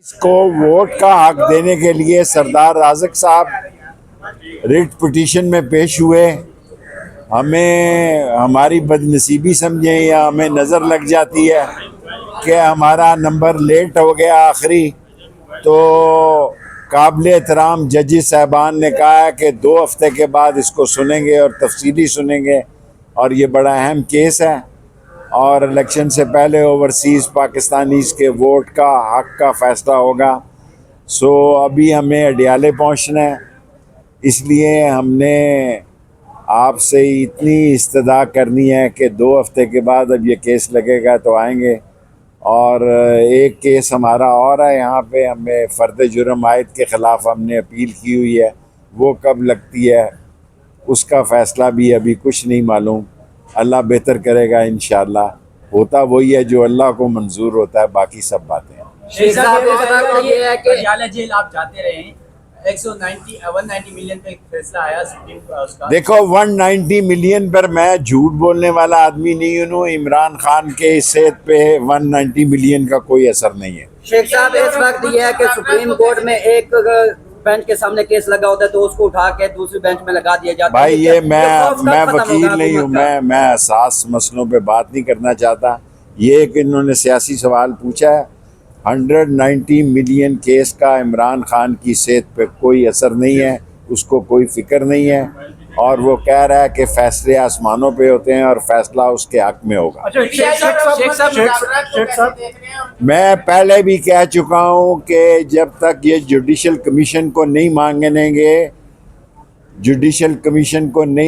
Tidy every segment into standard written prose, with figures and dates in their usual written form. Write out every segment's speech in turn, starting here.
इसको वोट का हक देने के लिए सरदार राज़िक साहब रिट पिटीशन में पेश हुए। हमें हमारी बदनसीबी समझें या हमें नज़र लग जाती है कि हमारा नंबर लेट हो गया आखिरी, तो काबिल एहतराम जज साहबान ने कहा है कि 2 हफ्ते के बाद इसको सुनेंगे और तफसीली सुनेंगे, और ये बड़ा अहम केस है और इलेक्शन से पहले ओवरसीज़ पाकिस्तानीज़ के वोट का हक का फ़ैसला होगा। सो अभी हमें अडियाले पहुंचना है, इसलिए हमने आपसे इतनी इस्तदा करनी है कि 2 हफ्ते के बाद अब ये केस लगेगा तो आएंगे। और एक केस हमारा और है यहाँ पे, हमें फ़र्द जुर्म आयद के ख़िलाफ़ हमने अपील की हुई है, वो कब लगती है उसका फ़ैसला भी अभी कुछ नहीं मालूम। अल्लाह बेहतर करेगा इंशाअल्लाह। होता वही है जो अल्लाह को मंजूर होता है, बाकी सब बातें हैं। शेख साहब ये है कि अडियाला जेल आप जाते रहे हैं, 190 मिलियन पे एक फैसला आया सुप्रीम उसका। देखो 190 मिलियन पर मैं झूठ बोलने वाला आदमी नहीं हूँ। इमरान खान के सेहत पे 190 मिलियन का कोई असर नहीं है। शेख साहब इस वक्त ये है कि सुप्रीम कोर्ट में एक बेंच के सामने केस लगा होता है तो उसको उठा के दूसरी बेंच में लगा दिया जाता है। भाई ये मैं वकील नहीं हूँ, मैं एहसास मसलों पे बात नहीं करना चाहता। ये एक इन्होंने सियासी सवाल पूछा है। 190 मिलियन केस का इमरान खान की सेहत पे कोई असर नहीं है, उसको कोई फिक्र नहीं है, और वो कह रहा है कि फैसले आसमानों पे होते हैं और फैसला उसके हक में होगा। मैं पहले भी कह चुका हूँ कि जब तक ये जुडिशल कमीशन को नहीं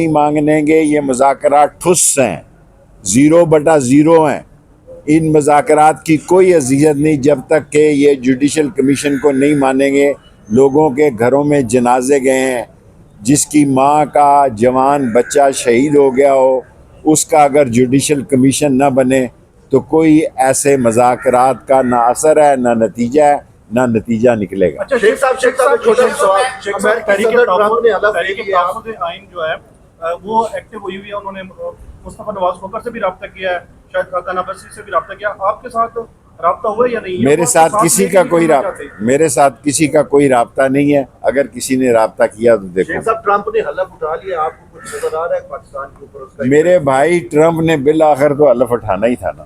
मांगनेंगे, ये मुज़ाकरात ठुस हैं, 0/0 हैं। इन मुज़ाकरात की कोई अज़ियत नहीं जब तक कि ये जुडिशल कमीशन को नहीं मानेंगे। लोगों के घरों में जनाजे गए हैं, जिसकी माँ का जवान बच्चा शहीद हो गया हो, उसका अगर जुडिशल कमीशन ना बने तो कोई ऐसे मुज़ाकरात का ना असर है, ना नतीजा है, ना नतीजा निकलेगा। अच्छा शेख साहब एक छोटा सा सवाल। तहरीक-ए-तहफ़्फ़ुज़ आइन जो है वो एक्टिव हुई हुई है, उन्होंने मुस्तफ़ा नवाज खोखर से भी रब्ता किया है, शायद खाकान अब्बासी से भी रब्ता किया। आपके साथ रब्ता हुआ या नहीं? मेरे साथ किसी का कोई रब्ता नहीं है। अगर किसी ने रब्ता किया तो देखो। शेख साहब ट्रंप ने हलफ उठा लिया, आपको कुछ नजर आ रहा है पाकिस्तान के ऊपर उसका? मेरे भाई ट्रंप ने बिल आखिर तो हलफ उठाना ही था ना।